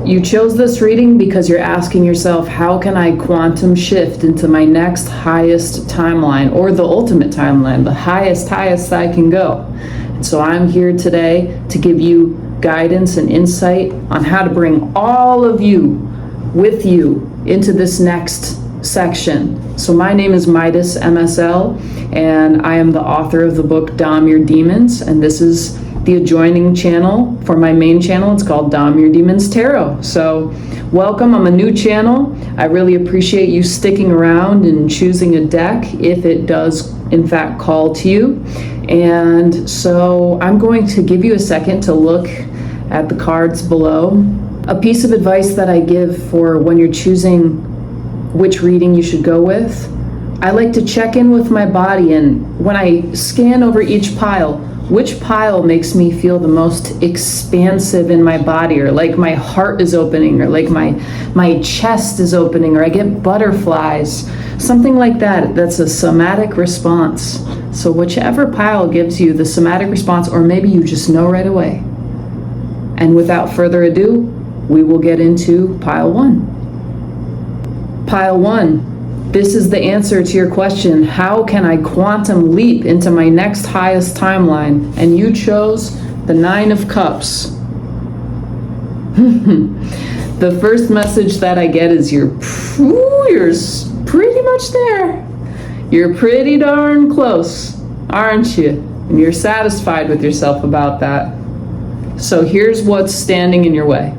You chose this reading because you're asking yourself, how can I quantum shift into my next highest timeline, or the ultimate timeline, the highest I can go? And so I'm here today to give you guidance and insight on how to bring all of you with you into this next section. So my name is MIDAS MSL, and I am the author of the book Dom Your Demons, and this is the adjoining channel for my main channel. It's called Dom Your Demons Tarot. So welcome. I'm a new channel. I really appreciate you sticking around and choosing a deck if it does in fact call to you. And so I'm going to give you a second to look at the cards below. A piece of advice that I give for when you're choosing which reading you should go with, I like to check in with my body, and when I scan over each pile, which pile makes me feel the most expansive in my body, or like my heart is opening, or like my chest is opening, or I get butterflies, something like that. That's a somatic response. So whichever pile gives you the somatic response, or maybe you just know right away. And without further ado, we will get into pile one. Pile one. This is the answer to your question, how can I quantum leap into my next highest timeline? And you chose the 9 of Cups. The first message that I get is you're pretty much there. You're pretty darn close, aren't you? And you're satisfied with yourself about that. So here's what's standing in your way.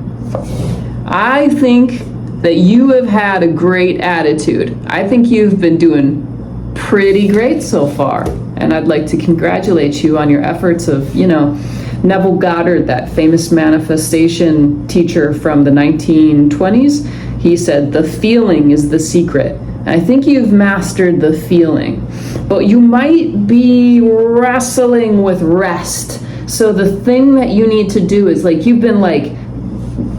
I think that you have had a great attitude. I think you've been doing pretty great so far. And I'd like to congratulate you on your efforts of, Neville Goddard, that famous manifestation teacher from the 1920s. He said, the feeling is the secret. And I think you've mastered the feeling, but you might be wrestling with rest. So the thing that you need to do is you've been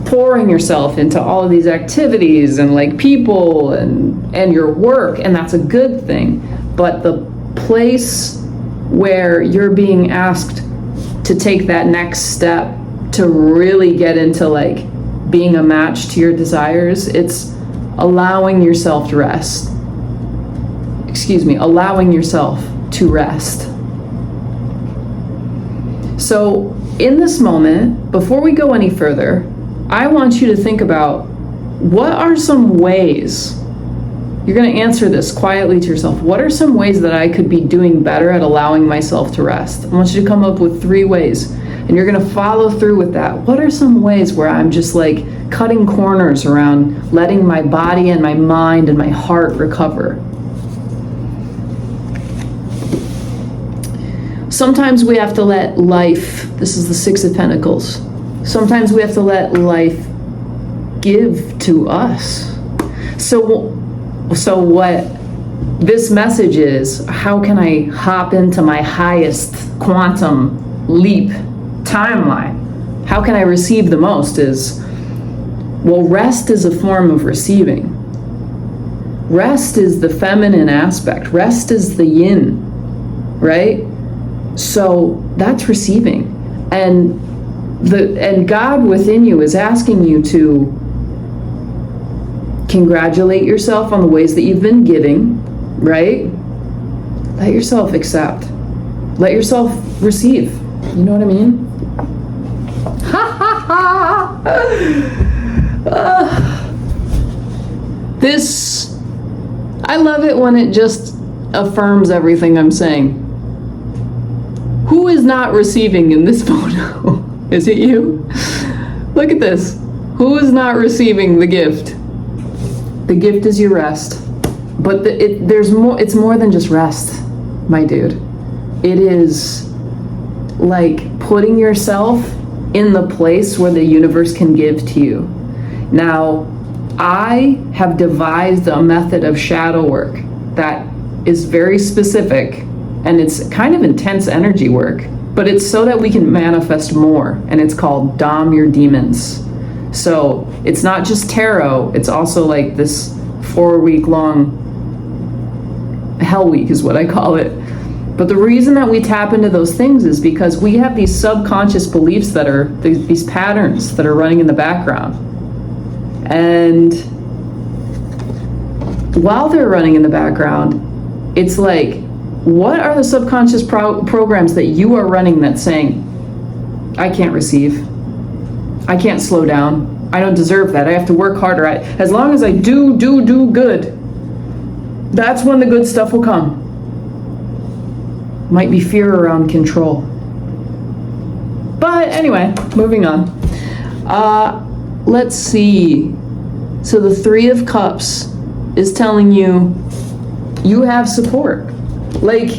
pouring yourself into all of these activities and people and your work, and that's a good thing. But the place where you're being asked to take that next step to really get into being a match to your desires, it's allowing yourself to rest. Allowing yourself to rest. So in this moment, before we go any further, I want you to think about, what are some ways, you're going to answer this quietly to yourself, what are some ways that I could be doing better at allowing myself to rest? I want you to come up with 3 ways, and you're going to follow through with that. What are some ways where I'm just cutting corners around letting my body and my mind and my heart recover? Sometimes we have to let life, this is the 6 of Pentacles, sometimes we have to let life give to us. So what this message is, how can I hop into my highest quantum leap timeline? How can I receive the most rest is a form of receiving. Rest is the feminine aspect. Rest is the yin, right? So that's receiving. And God within you is asking you to congratulate yourself on the ways that you've been giving, right? Let yourself accept. Let yourself receive. You know what I mean? Ha ha ha! I love it when it just affirms everything I'm saying. Who is not receiving in this photo? Is it you? Look at this. Who is not receiving the gift? The gift is your rest. But there's more. It's more than just rest, my dude. It is putting yourself in the place where the universe can give to you. Now, I have devised a method of shadow work that is very specific, and it's kind of intense energy work, but it's so that we can manifest more, and it's called Dom Your Demons. So it's not just tarot, it's also this 4-week long hell week is what I call it. But the reason that we tap into those things is because we have these subconscious beliefs that are these patterns that are running in the background. And while they're running in the background, it's like, what are the subconscious programs that you are running that's saying, I can't receive, I can't slow down, I don't deserve that, I have to work harder, as long as I do good, that's when the good stuff will come. Might be fear around control. But anyway, moving on. Let's see. So the Three of Cups is telling you, you have support. Like,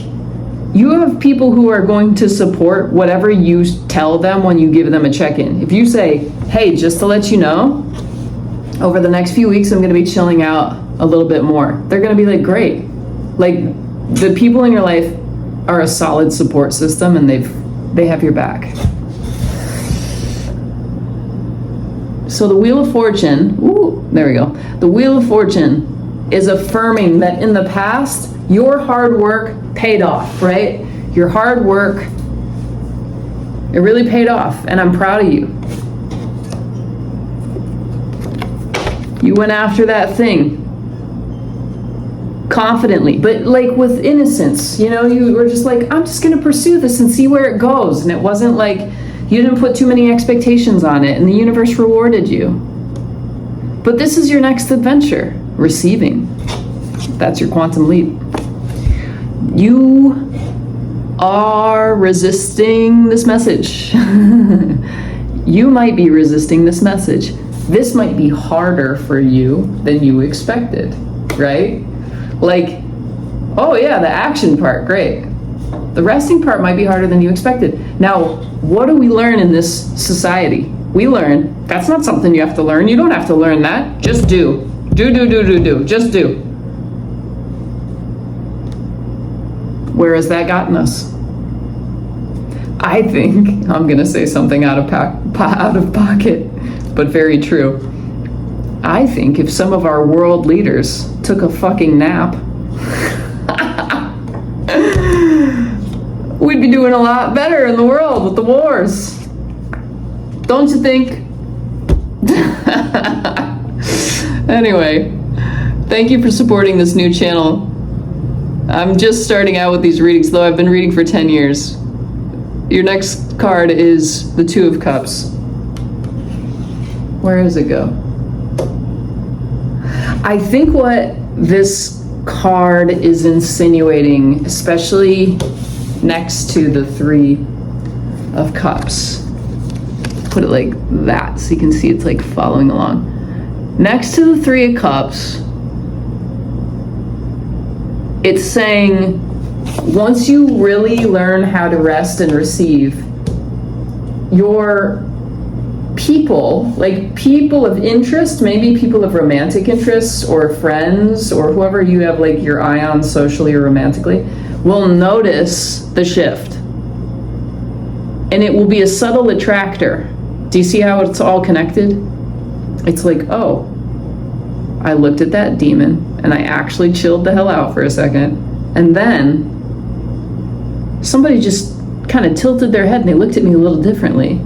you have people who are going to support whatever you tell them when you give them a check-in. If you say, hey, just to let you know, over the next few weeks I'm going to be chilling out a little bit more, they're going to be like, great. Like, the people in your life are a solid support system, and they have your back. So the Wheel of Fortune, there we go. The Wheel of Fortune is affirming that in the past, your hard work paid off, right? Your hard work, it really paid off, and I'm proud of you. You went after that thing confidently, but like with innocence, you know, you were just like, I'm just gonna pursue this and see where it goes. And it wasn't like, you didn't put too many expectations on it, and the universe rewarded you. But this is your next adventure, receiving. That's your quantum leap. You are resisting this message. You might be resisting this message. This might be harder for you than you expected, right? Like, oh yeah, the action part, great. The resting part might be harder than you expected. Now, what do we learn in this society? We learn, that's not something you have to learn. You don't have to learn that. Just do. Do. Just do. Where has that gotten us? I think, I'm gonna say something out of pocket, but very true. I think if some of our world leaders took a fucking nap, we'd be doing a lot better in the world with the wars. Don't you think? Anyway, thank you for supporting this new channel. I'm just starting out with these readings, though I've been reading for 10 years. Your next card is the Two of Cups. Where does it go? I think what this card is insinuating, especially next to the Three of Cups, put it like that so you can see it's like following along. Next to the Three of Cups, it's saying once you really learn how to rest and receive, your people, like people of interest, maybe people of romantic interests or friends or whoever you have like your eye on socially or romantically, will notice the shift. And it will be a subtle attractor. Do you see how it's all connected? It's like, oh, I looked at that demon and I actually chilled the hell out for a second. And then somebody just kind of tilted their head and they looked at me a little differently.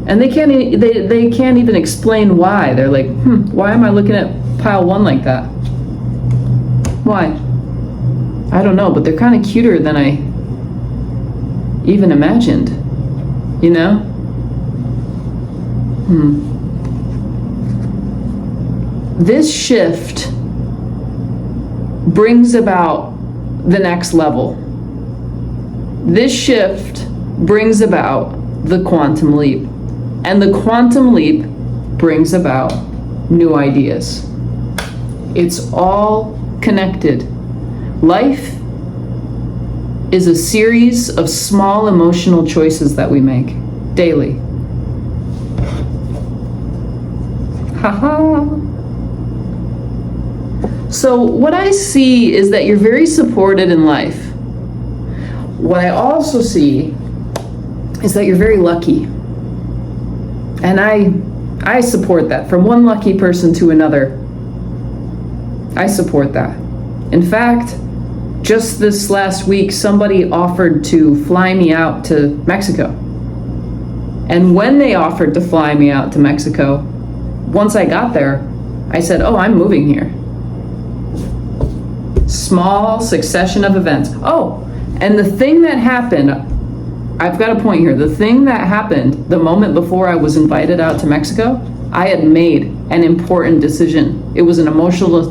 And they can't even explain why. They're like, why am I looking at pile one like that? Why? I don't know, but they're kind of cuter than I even imagined, you know? This shift brings about the next level. This shift brings about the quantum leap. And the quantum leap brings about new ideas. It's all connected. Life is a series of small emotional choices that we make daily. Haha. So what I see is that you're very supported in life. What I also see is that you're very lucky. And I support that. From one lucky person to another, I support that. In fact, just this last week, somebody offered to fly me out to Mexico. And when they offered to fly me out to Mexico, once I got there, I said, oh, I'm moving here. Small succession of events. Oh, and the thing that happened, I've got a point here. The thing that happened the moment before I was invited out to Mexico, I had made an important decision. It was an emotional,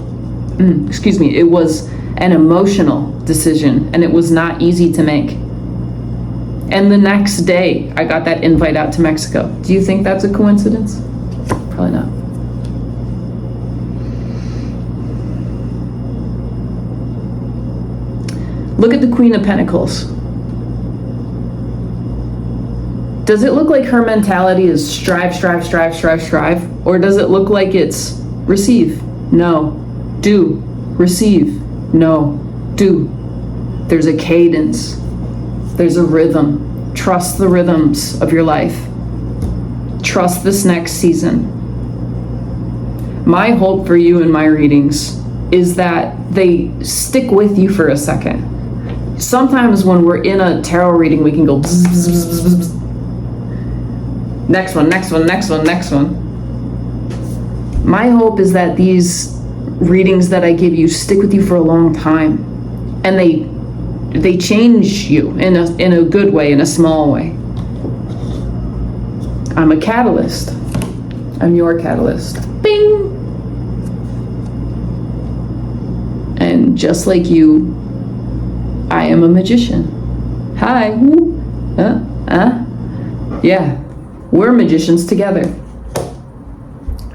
it was an emotional decision, and it was not easy to make. And the next day, I got that invite out to Mexico. Do you think that's a coincidence? Probably not. Look at the Queen of Pentacles. Does it look like her mentality is strive, strive, strive, strive, strive? Or does it look like it's receive, no, do, receive, no, do? There's a cadence. There's a rhythm. Trust the rhythms of your life. Trust this next season. My hope for you in my readings is that they stick with you for a second. Sometimes when we're in a tarot reading, we can go bzz, bzz, bzz, bzz, bzz. Next one, next one, next one, next one. My hope is that these readings that I give you stick with you for a long time, and they change you in a good way, in a small way. I'm a catalyst. I'm your catalyst. Bing! And just like you, I am a magician. Hi. Yeah, we're magicians together.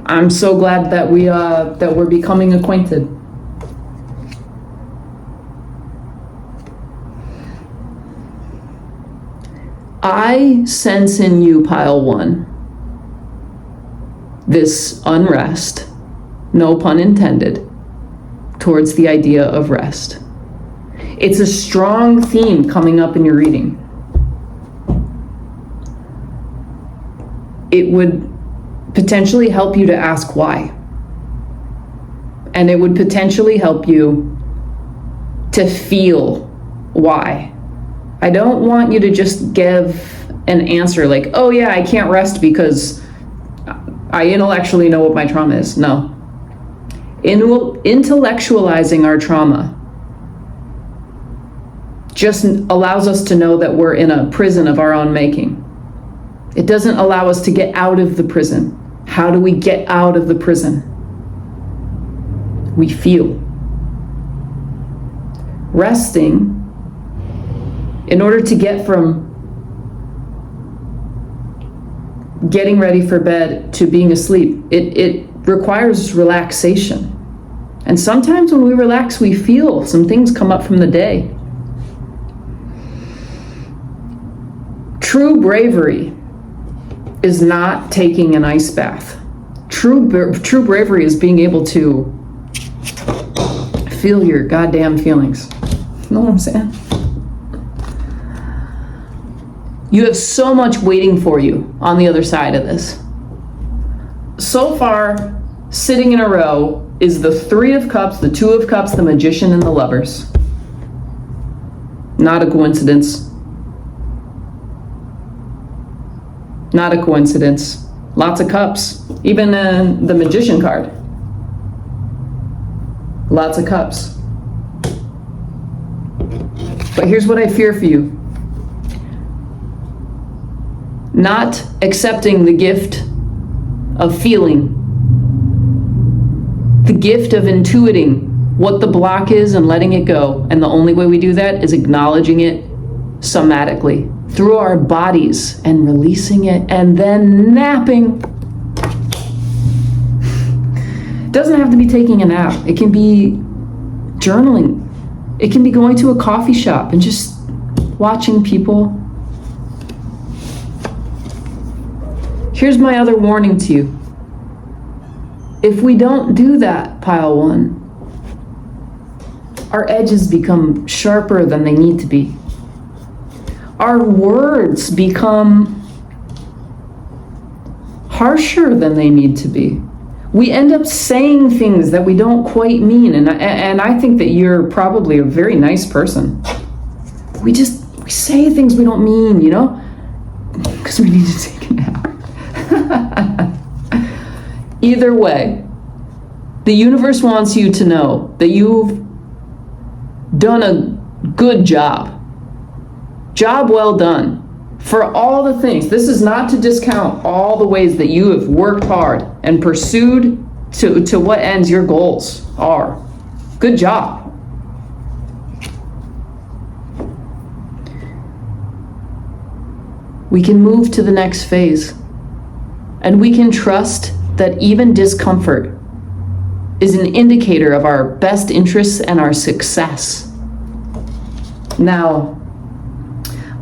I'm so glad that we're becoming acquainted. I sense in you, pile one, this unrest, no pun intended, towards the idea of rest. It's a strong theme coming up in your reading. It would potentially help you to ask why. And it would potentially help you to feel why. I don't want you to just give an answer like, oh yeah, I can't rest because I intellectually know what my trauma is. No. Intellectualizing our trauma just allows us to know that we're in a prison of our own making. It doesn't allow us to get out of the prison. How do we get out of the prison? We feel. Resting, in order to get from getting ready for bed to being asleep, it requires relaxation. And sometimes when we relax, we feel some things come up from the day. True bravery is not taking an ice bath. True bravery is being able to feel your goddamn feelings. You know what I'm saying? You have so much waiting for you on the other side of this. So far, sitting in a row is the Three of Cups, the Two of Cups, the Magician, and the Lovers. Not a coincidence. Not a coincidence. Lots of cups. Even the Magician card. Lots of cups. But here's what I fear for you. Not accepting the gift of feeling. The gift of intuiting what the block is and letting it go. And the only way we do that is acknowledging it somatically through our bodies and releasing it and then napping. It doesn't have to be taking a nap. It can be journaling. It can be going to a coffee shop and just watching people. Here's my other warning to you. If we don't do that, pile one, our edges become sharper than they need to be. Our words become harsher than they need to be. We end up saying things that we don't quite mean, and I think that you're probably a very nice person. We say things we don't mean, you know? Because we need to take a nap. Either way, The universe wants you to know that you've done a good job. Job well done. For all the things. This is not to discount all the ways that you have worked hard and pursued to what ends your goals are. Good job. We can move to the next phase. And we can trust that even discomfort is an indicator of our best interests and our success. Now,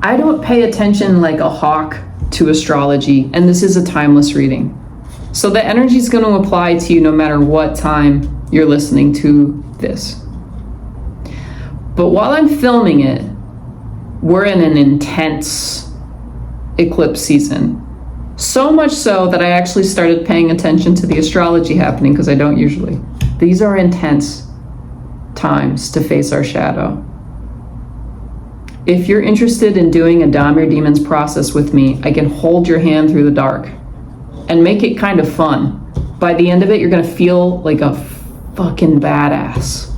I don't pay attention like a hawk to astrology, and this is a timeless reading. So the energy is going to apply to you no matter what time you're listening to this. But while I'm filming it, we're in an intense eclipse season. So much so that I actually started paying attention to the astrology happening, because I don't usually. These are intense times to face our shadow. If you're interested in doing a Dom Your Demons process with me, I can hold your hand through the dark and make it kind of fun. By the end of it, you're gonna feel like a fucking badass.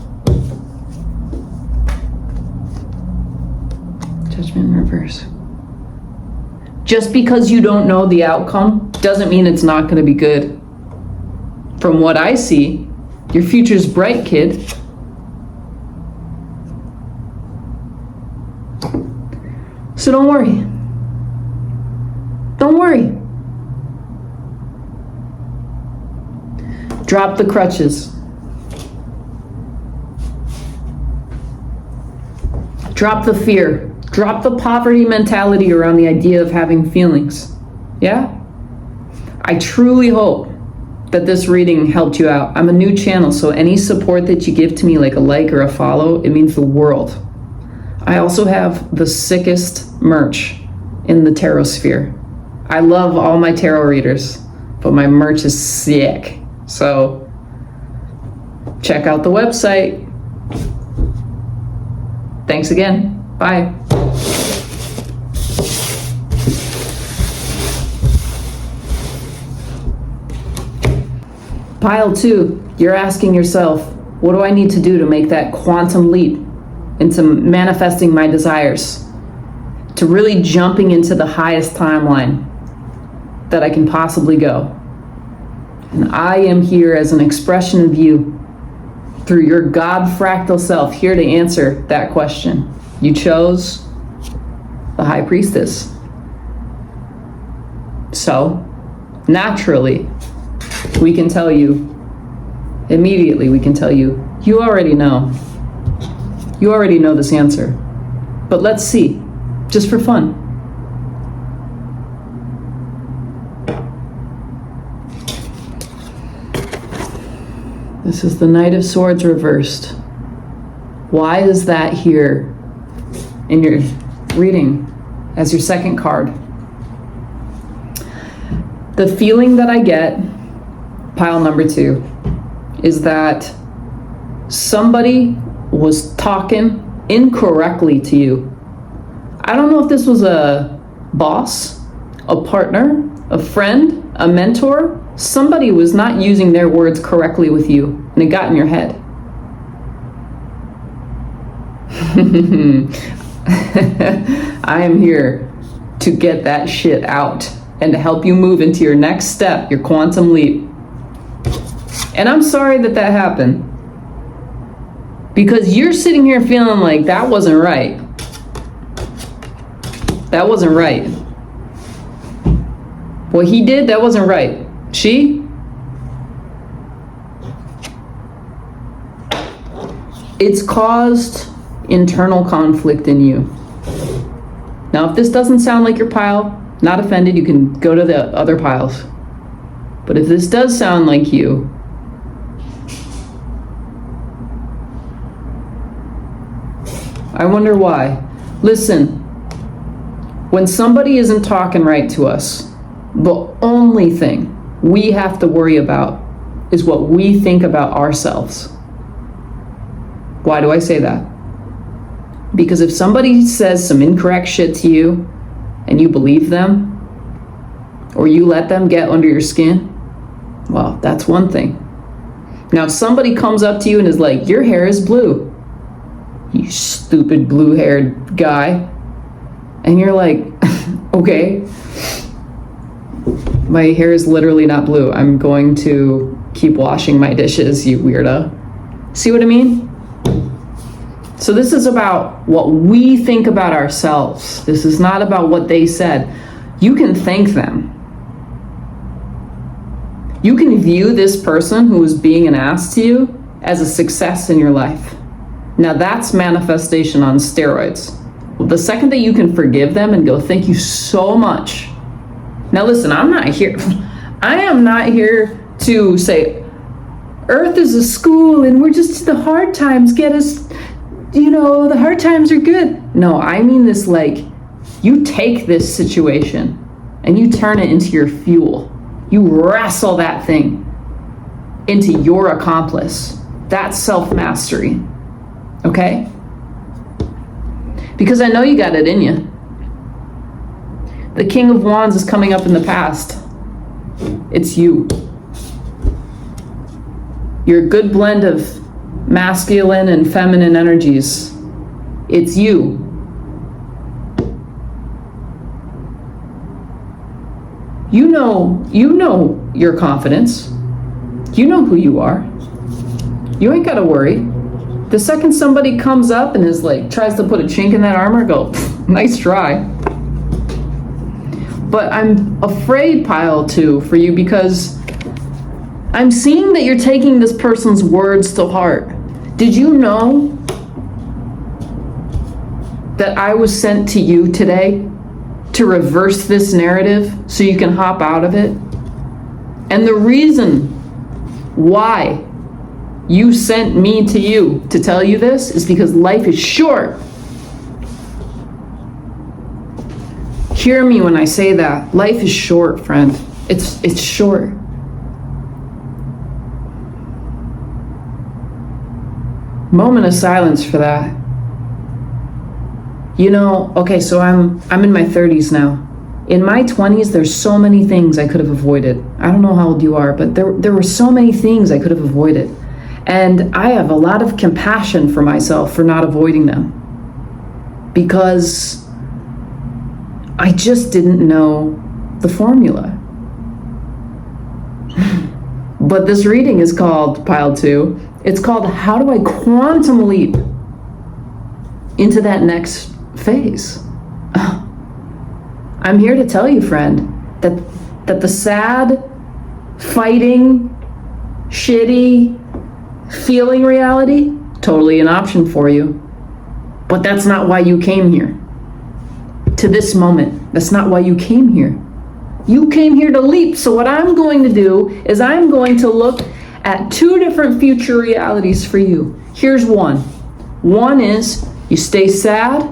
Judgment in reverse. Just because you don't know the outcome doesn't mean it's not gonna be good. From what I see, your future's bright, kid. So don't worry. Don't worry. Drop the crutches. Drop the fear. Drop the poverty mentality around the idea of having feelings. Yeah? I truly hope that this reading helped you out. I'm a new channel, so any support that you give to me, like a like or a follow, it means the world. I also have the sickest merch in the tarot sphere. I love all my tarot readers, but my merch is sick. So check out the website. Thanks again. Bye. Pile 2, you're asking yourself, what do I need to do to make that quantum leap into manifesting my desires, to really jumping into the highest timeline that I can possibly go? And I am here as an expression of you through your God fractal self, here to answer that question. You chose the High Priestess. So, naturally, we can tell you, immediately we can tell you, you already know. You already know this answer. But let's see, just for fun. This is the Knight of Swords reversed. Why is that here in your reading as your second card? The feeling that I get, pile number 2, is that somebody was talking incorrectly to you. I don't know if this was a boss, a partner, a friend, a mentor. Somebody was not using their words correctly with you, and it got in your head. I am here to get that shit out and to help you move into your next step, your quantum leap. And I'm sorry that that happened, because you're sitting here feeling like that wasn't right. That wasn't right. What he did, that wasn't right. She? It's caused internal conflict in you. Now, if this doesn't sound like your pile, not offended, you can go to the other piles. But if this does sound like you, I wonder why. Listen, when somebody isn't talking right to us, the only thing we have to worry about is what we think about ourselves. Why do I say that? Because if somebody says some incorrect shit to you and you believe them, or you let them get under your skin, well, that's one thing. Now, if somebody comes up to you and is like, your hair is blue, you stupid blue-haired guy, and you're like, okay, my hair is literally not blue. I'm going to keep washing my dishes, you weirdo. See what I mean? So this is about what we think about ourselves. This is not about what they said. You can thank them. You can view this person who is being an ass to you as a success in your life. Now that's manifestation on steroids. Well, the second that you can forgive them and go, thank you so much. Now listen, I am not here to say, Earth is a school and we're just, the hard times get us, the hard times are good. No, I mean this like, you take this situation and you turn it into your fuel. You wrestle that thing into your accomplice. That's self-mastery, okay? Because I know you got it in you. The King of Wands is coming up in the past. It's you. You're a good blend of masculine and feminine energies. It's you. You know your confidence. You know who you are. You ain't gotta worry. The second somebody comes up and is like, tries to put a chink in that armor, go, nice try. But I'm afraid, pile 2, for you because I'm seeing that you're taking this person's words to heart. Did you know that I was sent to you today to reverse this narrative so you can hop out of it? And the reason why you sent me to you to tell you this is because life is short. Hear me when I say that. Life is short, friend. It's short. Moment of silence for that. Okay, so I'm in my 30s now. In my 20s, there's so many things I could have avoided. I don't know how old you are, but there were so many things I could have avoided. And I have a lot of compassion for myself for not avoiding them. Because I just didn't know the formula. But this reading is called, pile 2, it's called How Do I Quantum Leap into that next phase? I'm here to tell you, friend, that the sad, fighting, shitty, feeling reality, totally an option for you. But that's not why you came here. To this moment, that's not why you came here. You came here to leap. So what I'm going to do is I'm going to look at 2 different future realities for you. Here's one. One is you stay sad.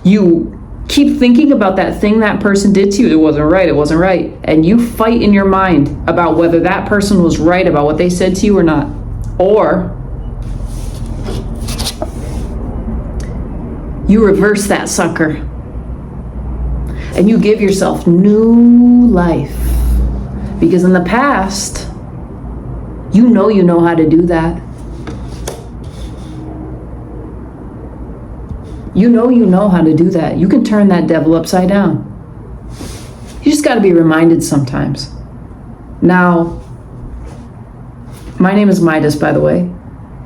You keep thinking about that thing that person did to you. It wasn't right. And you fight in your mind about whether that person was right about what they said to you or not. Or you reverse that sucker. And you give yourself new life. Because in the past, you know how to do that. You know how to do that. You can turn that devil upside down. You just got to be reminded sometimes. Now, my name is Midas, by the way,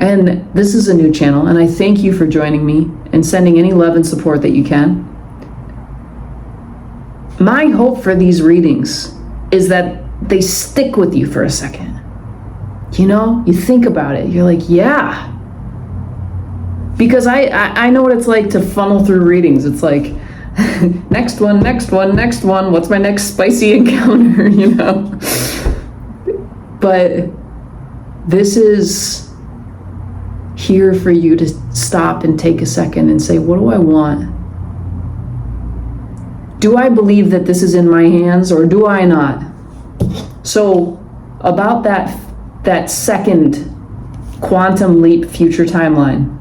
and this is a new channel, and I thank you for joining me and sending any love and support that you can. My hope for these readings is that they stick with you for a second. You think about it. You're like, yeah. Because I know what it's like to funnel through readings. It's like, next one. What's my next spicy encounter, But this is here for you to stop and take a second and say, what do I want? Do I believe that this is in my hands or do I not? So about that second quantum leap future timeline.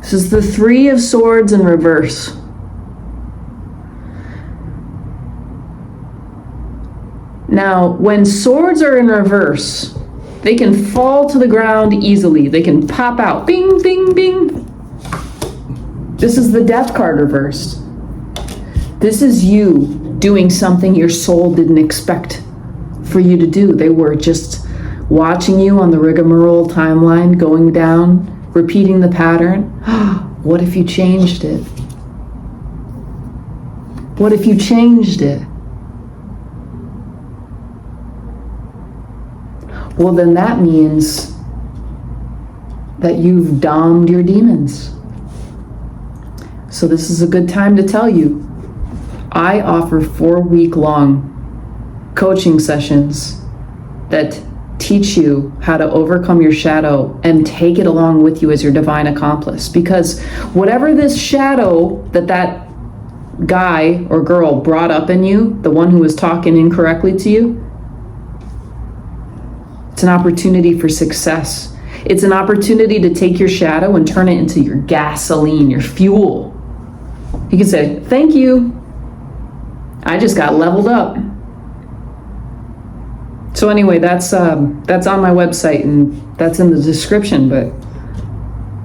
This is the 3 of Swords in reverse. Now, when swords are in reverse, they can fall to the ground easily. They can pop out. Bing, bing, bing. This is the death card reversed. This is you doing something your soul didn't expect for you to do. They were just watching you on the rigmarole timeline, going down, repeating the pattern. What if you changed it? What if you changed it? Well, then that means that you've domed your demons. So this is a good time to tell you, I offer 4-week-long coaching sessions that teach you how to overcome your shadow and take it along with you as your divine accomplice. Because whatever this shadow that guy or girl brought up in you, the one who was talking incorrectly to you, it's an opportunity for success. It's an opportunity to take your shadow and turn it into your gasoline, your fuel. You can say, thank you. I just got leveled up. So anyway, that's on my website and that's in the description, but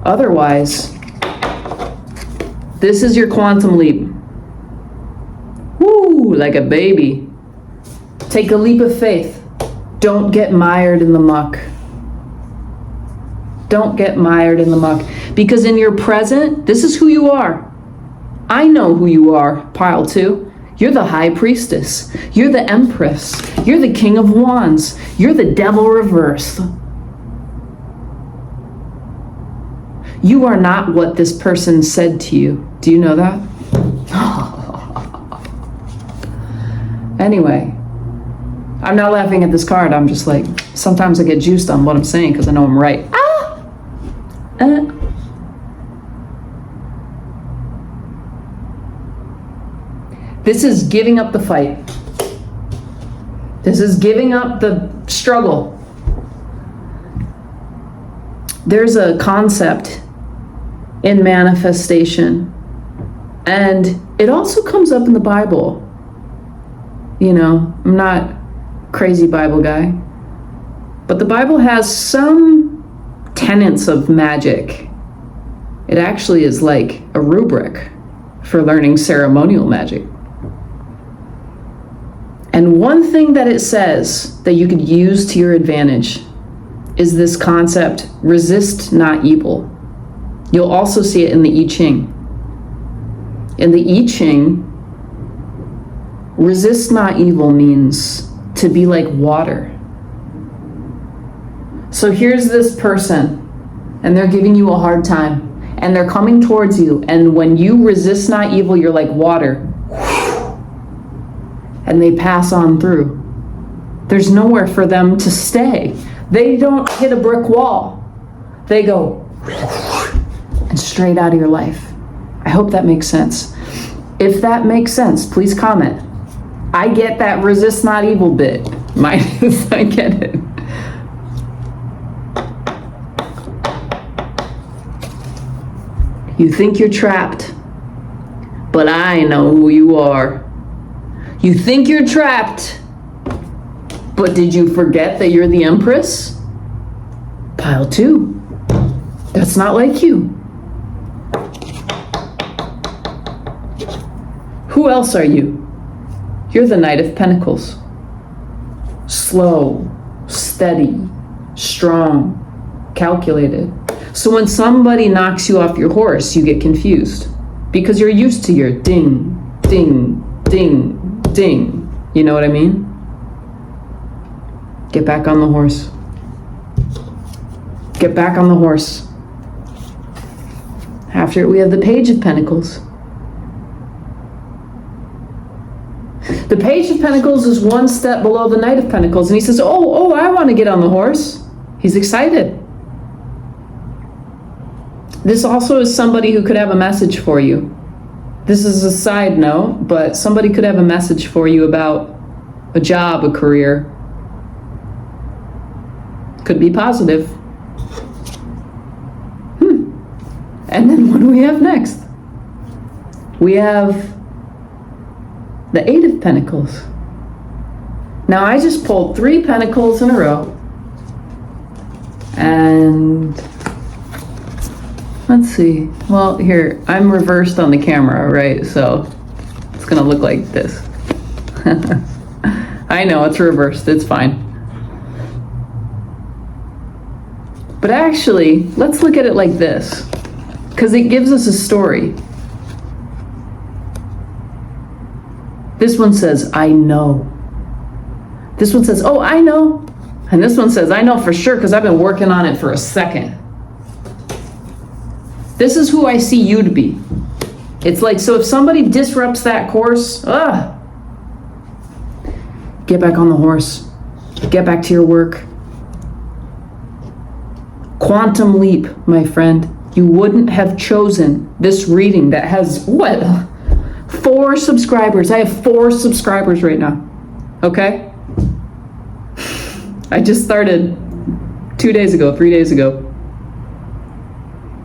otherwise, this is your quantum leap. Woo, like a baby. Take a leap of faith. Don't get mired in the muck. Don't get mired in the muck. Because in your present, this is who you are. I know who you are, pile 2. You're the high priestess. You're the empress. You're the king of wands. You're the devil reversed. You are not what this person said to you. Do you know that? Anyway, I'm not laughing at this card. I'm just like, sometimes I get juiced on what I'm saying because I know I'm right. This is giving up the fight. This is giving up the struggle. There's a concept in manifestation, and it also comes up in the Bible. You know, I'm not a crazy Bible guy, but the Bible has some tenets of magic. It actually is like a rubric for learning ceremonial magic. And one thing that it says that you could use to your advantage is this concept, resist not evil. You'll also see it in the I Ching. In the I Ching, resist not evil means to be like water. So here's this person, and they're giving you a hard time, and they're coming towards you, and when you resist not evil, you're like water. And they pass on through. There's nowhere for them to stay. They don't hit a brick wall. They go and straight out of your life. I hope that makes sense. If that makes sense, please comment. I get that resist not evil bit. I get it. You think you're trapped, but I know who you are. You think you're trapped, but did you forget that you're the Empress? Pile 2. That's not like you. Who else are you? You're the Knight of Pentacles. Slow, steady, strong, calculated. So when somebody knocks you off your horse, you get confused because you're used to your ding, ding, ding, ding. You know what I mean? Get back on the horse. Get back on the horse. After it, we have the Page of Pentacles. The Page of Pentacles is one step below the Knight of Pentacles, and he says, oh, I want to get on the horse. He's excited. This also is somebody who could have a message for you. This is a side note, but somebody could have a message for you about a job, a career. Could be positive. And then what do we have next? We have the Eight of Pentacles. Now I just pulled 3 pentacles in a row. And let's see. Well, here, I'm reversed on the camera, right? So it's gonna look like this. I know, it's reversed, it's fine. But actually, let's look at it like this, because it gives us a story. This one says, I know. This one says, oh, I know. And this one says, I know for sure because I've been working on it for a second. This is who I see you to be. It's like, so if somebody disrupts that course, get back on the horse. Get back to your work. Quantum leap, my friend. You wouldn't have chosen this reading that has, what? 4 subscribers. I have 4 subscribers right now. Okay? I just started 2 days ago, 3 days ago.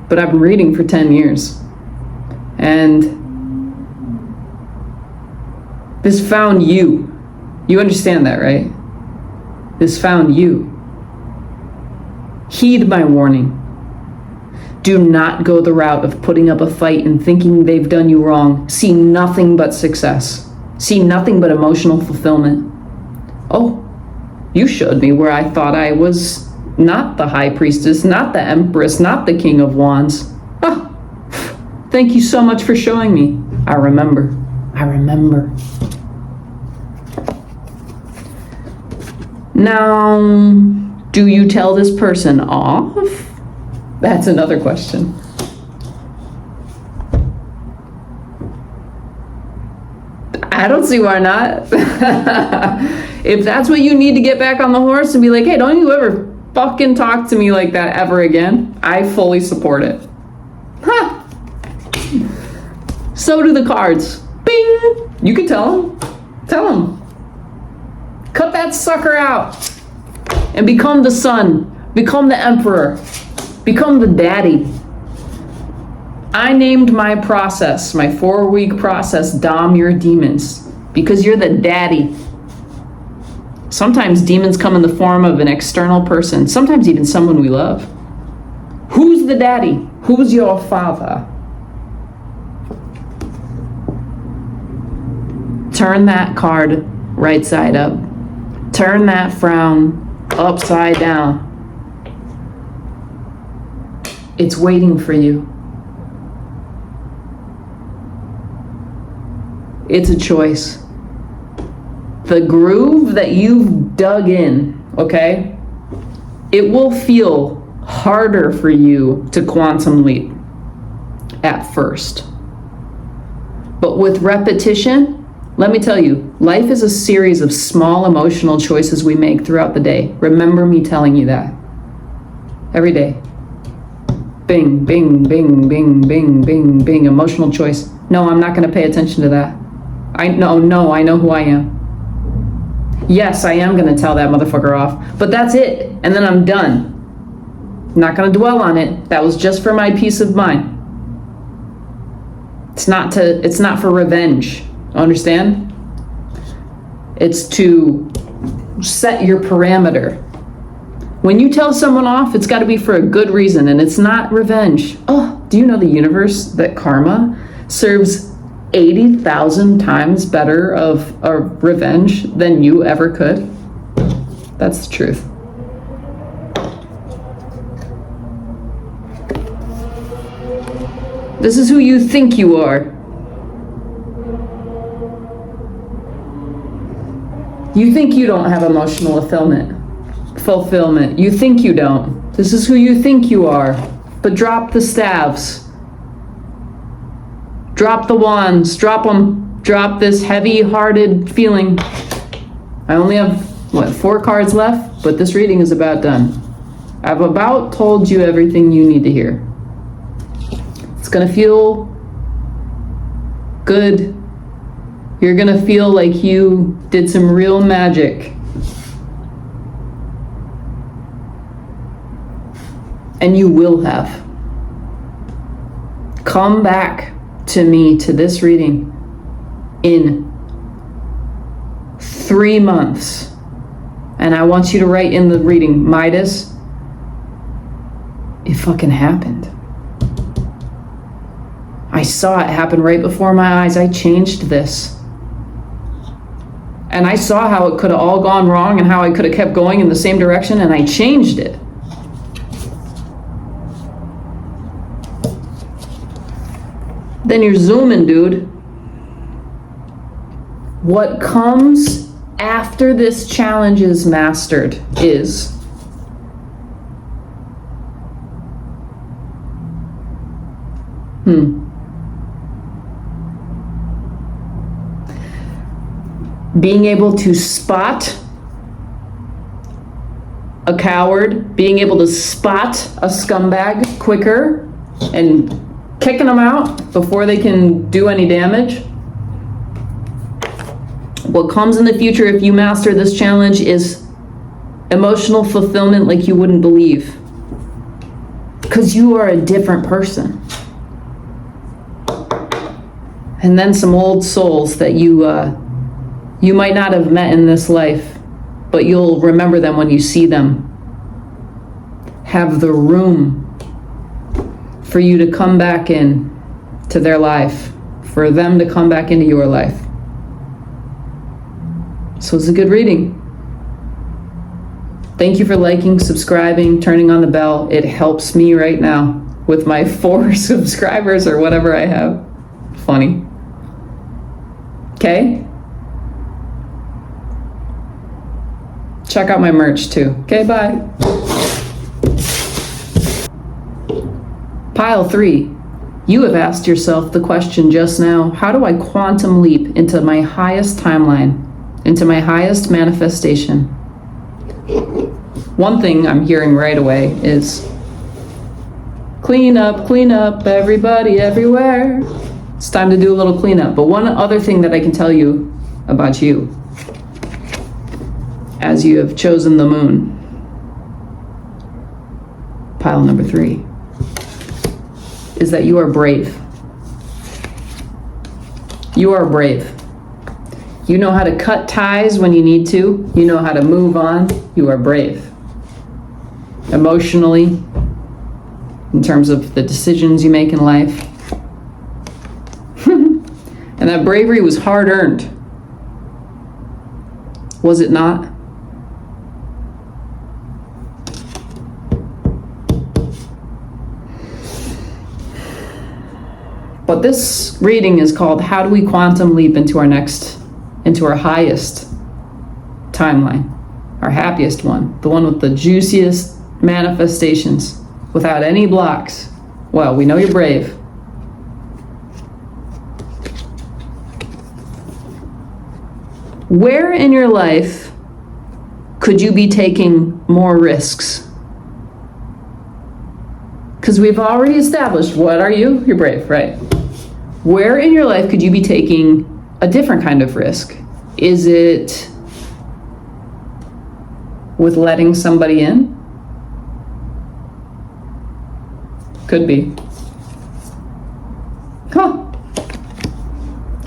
But I've been reading for 10 years. And this found you. You understand that, right? This found you. Heed my warning. Do not go the route of putting up a fight and thinking they've done you wrong. See nothing but success. See nothing but emotional fulfillment. Oh, you showed me where I thought I was not the high priestess, not the empress, not the king of wands. Oh, thank you so much for showing me. I remember. I remember. Now, do you tell this person off? That's another question. I don't see why not. If that's what you need to get back on the horse and be like, hey, don't you ever fucking talk to me like that ever again, I fully support it. Ha! So do the cards. Bing! You can tell them. Tell them. Cut that sucker out and become the son. Become the emperor. Become the daddy. I named my process, my 4-week process, Dom Your Demons, because you're the daddy. Sometimes demons come in the form of an external person, sometimes even someone we love. Who's the daddy? Who's your father? Turn that card right side up. Turn that frown upside down. It's waiting for you. It's a choice. The groove that you've dug in, okay, it will feel harder for you to quantum leap at first. But with repetition, let me tell you, life is a series of small emotional choices we make throughout the day. Remember me telling you that. Every day. Bing, bing, bing, bing, bing, bing, bing, emotional choice. No, I'm not going to pay attention to that. I know who I am. Yes, I am going to tell that motherfucker off, but that's it. And then I'm done. I'm not going to dwell on it. That was just for my peace of mind. It's not for revenge. Understand? It's to set your parameter. When you tell someone off, it's got to be for a good reason, and it's not revenge. Oh, do you know the universe that karma serves 80,000 times better of a revenge than you ever could? That's the truth. This is who you think you are. You think you don't have emotional fulfillment. You think you don't. This is who you think you are. But drop the staves. Drop the wands. Drop them. Drop this heavy-hearted feeling. I only have, 4 cards left? But this reading is about done. I've about told you everything you need to hear. It's gonna feel good. You're gonna feel like you did some real magic. And you will have. Come back to me, to this reading, in 3 months. And I want you to write in the reading, Midas, it fucking happened. I saw it happen right before my eyes. I changed this. And I saw how it could have all gone wrong and how I could have kept going in the same direction, and I changed it. Then you're zooming, dude. What comes after this challenge is mastered is being able to spot a coward, being able to spot a scumbag quicker and kicking them out before they can do any damage. What comes in the future if you master this challenge is emotional fulfillment like you wouldn't believe. Because you are a different person. And then some old souls that you might not have met in this life, but you'll remember them when you see them. Have the room for you to come back in to their life, for them to come back into your life. So it's a good reading. Thank you for liking, subscribing, turning on the bell. It helps me right now with my 4 subscribers or whatever I have. Funny. Okay? Check out my merch too. Okay, bye. Pile 3. You have asked yourself the question just now, how do I quantum leap into my highest timeline, into my highest manifestation? One thing I'm hearing right away is, clean up, everybody, everywhere. It's time to do a little cleanup. But one other thing that I can tell you about you, as you have chosen the moon, pile number 3, is that you are brave. You are brave. You know how to cut ties when you need to. You know how to move on. You are brave. Emotionally, in terms of the decisions you make in life. And that bravery was hard-earned. Was it not? But this reading is called How Do We Quantum Leap into our highest timeline, our happiest one, the one with the juiciest manifestations, without any blocks. Well, we know you're brave. Where in your life could you be taking more risks? Because we've already established, what are you? You're brave, right? Where in your life could you be taking a different kind of risk? Is it with letting somebody in? Could be. Huh.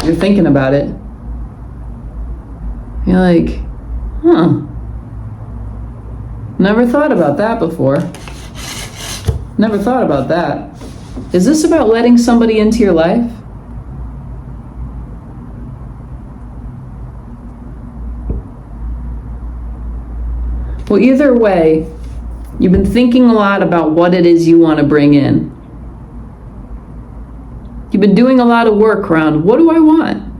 You're thinking about it. You're like, never thought about that before. Never thought about that. Is this about letting somebody into your life? Well, either way, you've been thinking a lot about what it is you want to bring in. You've been doing a lot of work around, what do I want?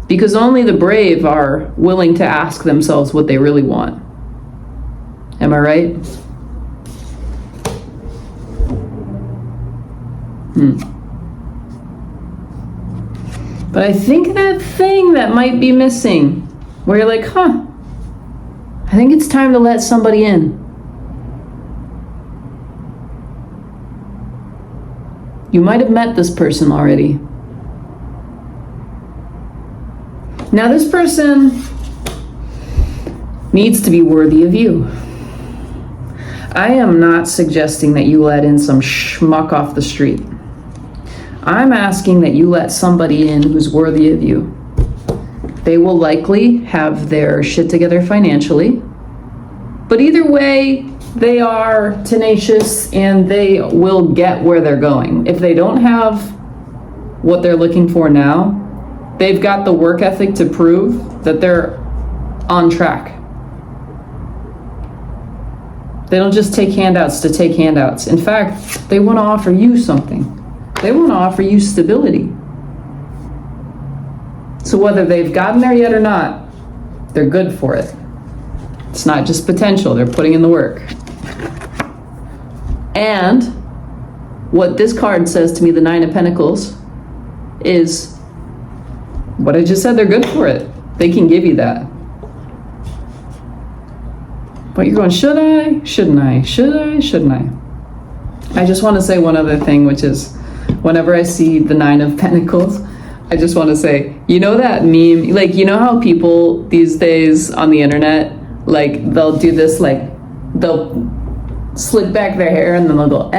Because only the brave are willing to ask themselves what they really want. Am I right? But I think that thing that might be missing, where you're like, I think it's time to let somebody in. You might have met this person already. Now this person needs to be worthy of you. I am not suggesting that you let in some schmuck off the street. I'm asking that you let somebody in who's worthy of you. They will likely have their shit together financially. But either way, they are tenacious and they will get where they're going. If they don't have what they're looking for now, they've got the work ethic to prove that they're on track. They don't just take handouts to take handouts. In fact, they want to offer you something. They want to offer you stability. So whether they've gotten there yet or not, they're good for it. It's not just potential, they're putting in the work. And what this card says to me, the Nine of Pentacles, is what I just said, they're good for it. They can give you that. But you're going, should I? Shouldn't I? Should I? Shouldn't I? I just want to say one other thing, which is whenever I see the Nine of Pentacles, I just want to say, you know that meme? Like, you know how people these days on the internet, like, they'll do this, like, they'll slick back their hair and then they'll go,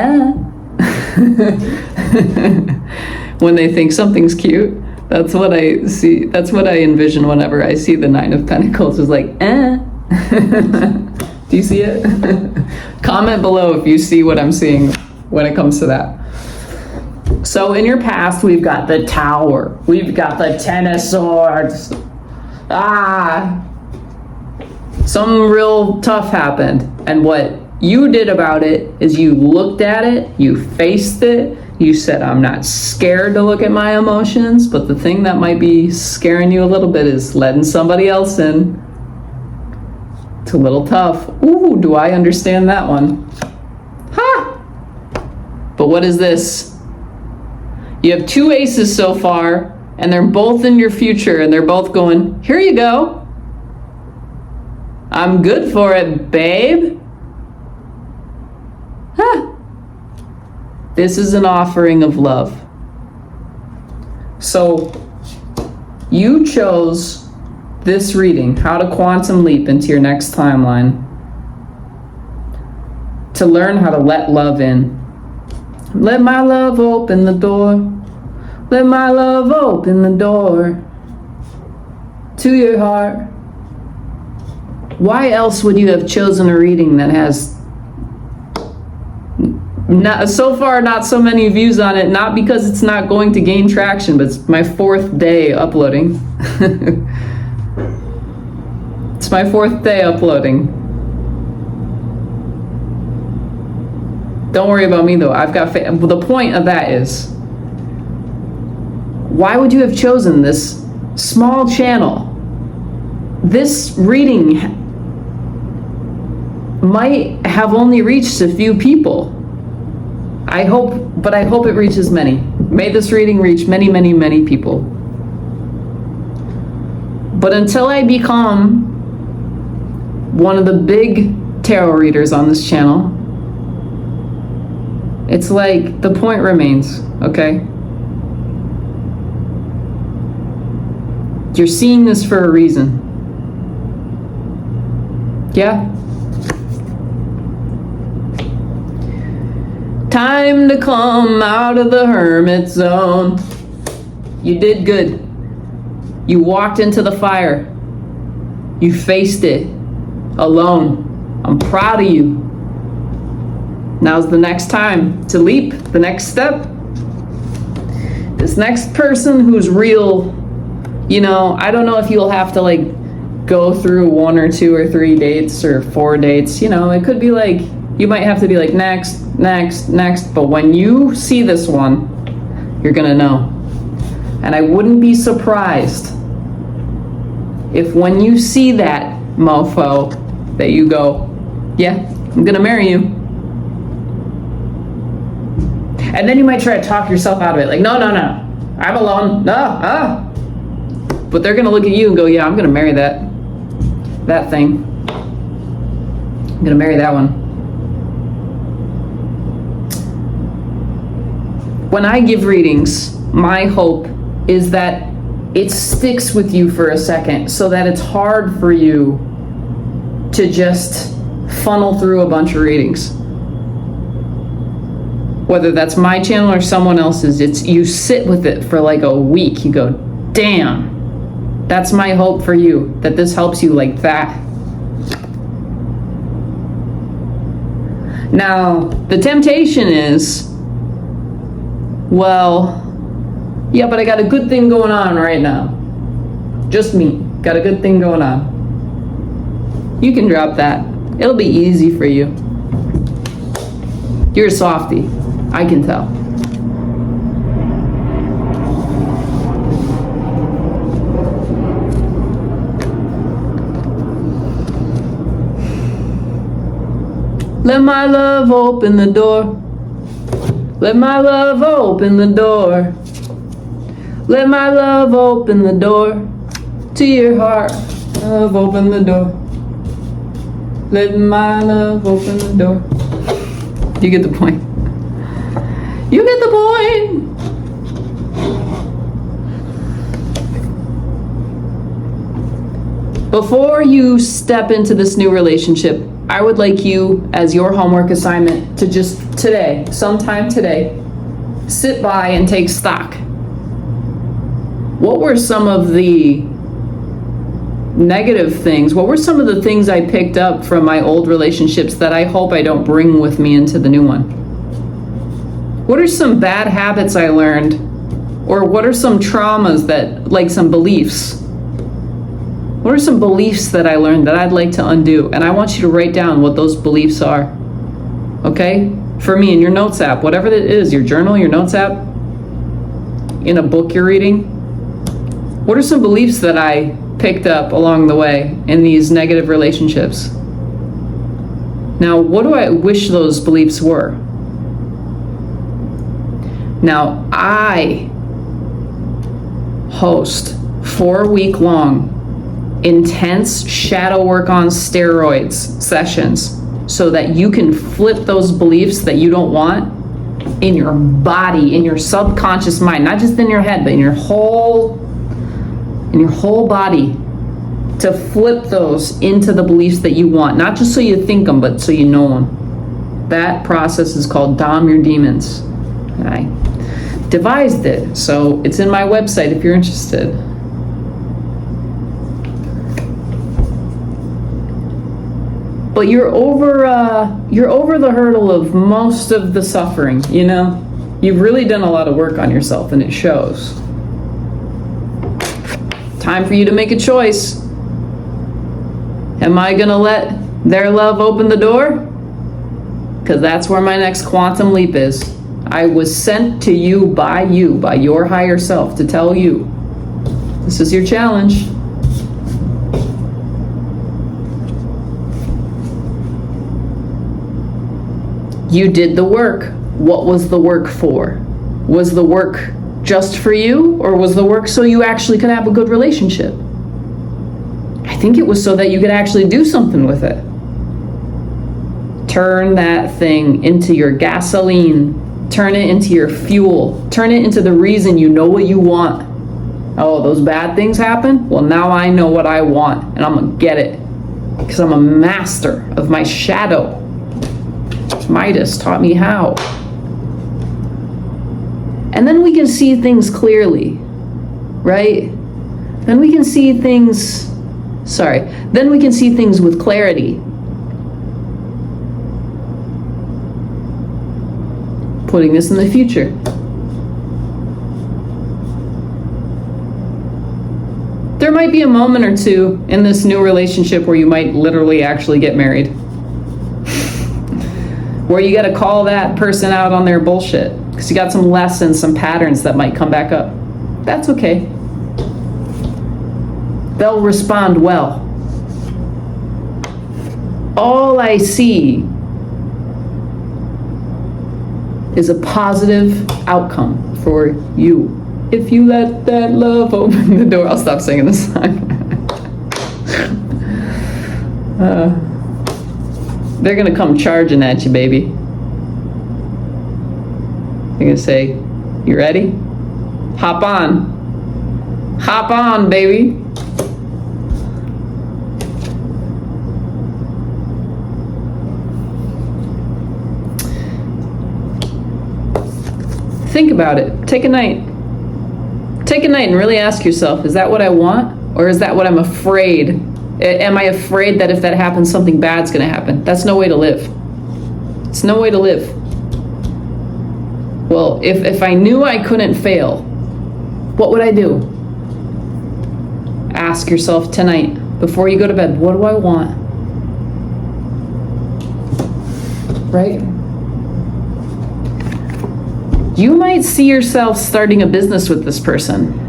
when they think something's cute. That's what I see. That's what I envision whenever I see the Nine of Pentacles, is like, Do you see it? Comment below if you see what I'm seeing when it comes to that. So in your past, we've got the Tower. We've got the Ten of Swords. Something real tough happened. And what you did about it is you looked at it, you faced it, you said, I'm not scared to look at my emotions, but the thing that might be scaring you a little bit is letting somebody else in. It's a little tough. Ooh, do I understand that one? Ha! But what is this? You have two aces so far, and they're both in your future, and they're both going, here you go. I'm good for it, babe. Huh. This is an offering of love. So you chose this reading, How to Quantum Leap into Your Next Timeline, to learn how to let love in. Let my love open the door. Let my love open the door to your heart. Why else would you have chosen a reading that has not so far not so many views on it? Not because it's not going to gain traction, but it's my 4th day uploading. It's my 4th day uploading. Don't worry about me though. I've got the point of that is, why would you have chosen this small channel? This reading might have only reached a few people. I hope it reaches many. May this reading reach many, many, many people. But until I become one of the big tarot readers on this channel, it's like the point remains, okay? You're seeing this for a reason. Yeah? Time to come out of the hermit zone. You did good. You walked into the fire. You faced it alone. I'm proud of you. Now's the next time to leap, the next step. This next person who's real, you know, I don't know if you'll have to like go through 1 or 2 or 3 dates or 4 dates. You know, it could be like, you might have to be like next, next, next. But when you see this one, you're gonna know. And I wouldn't be surprised if when you see that mofo, that you go, yeah, I'm gonna marry you. And then you might try to talk yourself out of it. Like, no, I'm alone. But they're gonna look at you and go, yeah, I'm gonna marry that thing. I'm gonna marry that one. When I give readings, my hope is that it sticks with you for a second so that it's hard for you to just funnel through a bunch of readings. Whether that's my channel or someone else's, it's you sit with it for like a week. You go, damn, That's my hope for you, that this helps you like that. Now, the temptation is, well, yeah, but I got a good thing going on right now. Just me, got a good thing going on. You can drop that. It'll be easy for you. You're a softie, I can tell. Let my love open the door. Let my love open the door. Let my love open the door to your heart. Love open the door. Let my love open the door. You get the point. You get the point. Before you step into this new relationship, I would like you, as your homework assignment, to just today, sometime today, sit by and take stock. What were some of the negative things? What were some of the things I picked up from my old relationships that I hope I don't bring with me into the new one? What are some bad habits I learned? Or what are some traumas that, like some beliefs? What are some beliefs that I learned that I'd like to undo? And I want you to write down what those beliefs are. Okay? For me, in your notes app, whatever it is, your journal, your notes app, in a book you're reading, what are some beliefs that I picked up along the way in these negative relationships? Now, what do I wish those beliefs were? Now, I host 4-week-long intense shadow work on steroids sessions so that you can flip those beliefs that you don't want in your body, in your subconscious mind, not just in your head, but in your whole body, to flip those into the beliefs that you want, not just so you think them, but so you know them. That process is called Dom Your Demons. I devised it, so it's in my website if you're interested. But you're over the hurdle of most of the suffering, you know? You've really done a lot of work on yourself and it shows. Time for you to make a choice. Am I gonna let their love open the door? Because that's where my next quantum leap is. I was sent to you, by your higher self, to tell you, this is your challenge. You did the work. What was the work for? Was the work just for you, or was the work so you actually could have a good relationship? I think it was so that you could actually do something with it. Turn that thing into your gasoline. Turn it into your fuel. Turn it into the reason you know what you want. Oh, those bad things happen? Well, now I know what I want, and I'm gonna get it. Because I'm a master of my shadow. Midas taught me how. And then we can see things clearly, right? Then we can see things with clarity. Putting this in the future. There might be a moment or two in this new relationship where you might literally actually get married. Where you gotta call that person out on their bullshit. Because you got some lessons, some patterns that might come back up. That's okay. They'll respond well. All I see is a positive outcome for you. If you let that love open the door. I'll stop singing this song. They're gonna come charging at you, baby. They're gonna say, you ready? Hop on. Hop on, baby. Think about it. Take a night. Take a night and really ask yourself, is that what I want? Or is that what I'm afraid? Am I afraid that if that happens, something bad's going to happen? That's no way to live. It's no way to live. Well, if I knew I couldn't fail, what would I do? Ask yourself tonight, before you go to bed, what do I want? Right? You might see yourself starting a business with this person.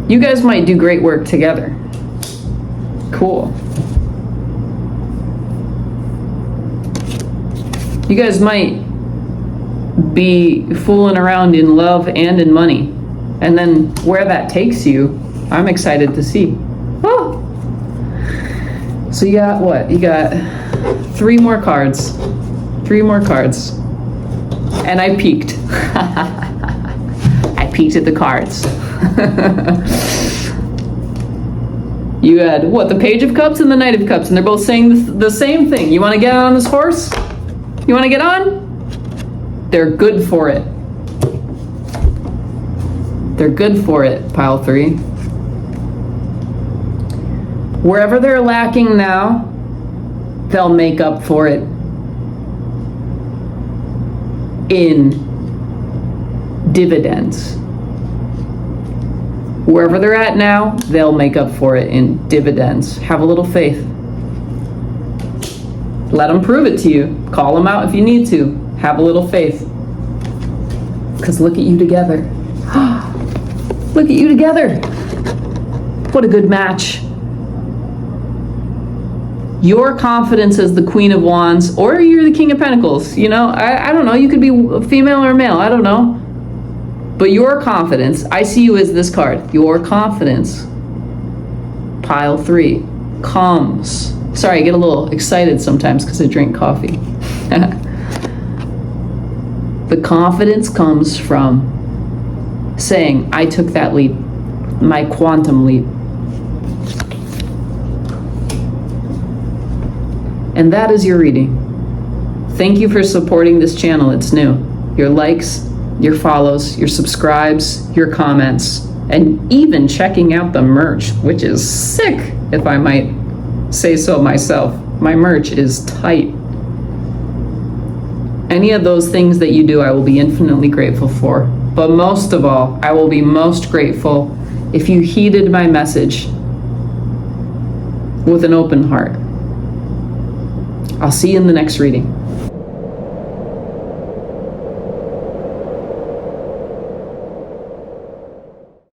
You guys might do great work together. Cool. You guys might be fooling around in love and in money. And then where that takes you, I'm excited to see. Oh! So you got what? You got 3 more cards. 3 more cards. And I peeked. I peeked at the cards. You had, what, the Page of Cups and the Knight of Cups, and they're both saying the same thing. You want to get on this horse? You want to get on? They're good for it. They're good for it, pile 3. Wherever they're lacking now, they'll make up for it in dividends. Wherever they're at now, they'll make up for it in dividends. Have a little faith. Let them prove it to you. Call them out if you need to. Have a little faith. Because look at you together. Look at you together. What a good match. Your confidence as the Queen of Wands, or you're the King of Pentacles. You know, I don't know. You could be a female or a male. I don't know. But your confidence, I see you as this card. Your confidence, pile 3, comes. Sorry, I get a little excited sometimes because I drink coffee. The confidence comes from saying, I took that leap, my quantum leap. And that is your reading. Thank you for supporting this channel. It's new. Your likes, your follows, your subscribes, your comments, and even checking out the merch, which is sick, if I might say so myself. My merch is tight. Any of those things that you do, I will be infinitely grateful for. But most of all, I will be most grateful if you heeded my message with an open heart. I'll see you in the next reading.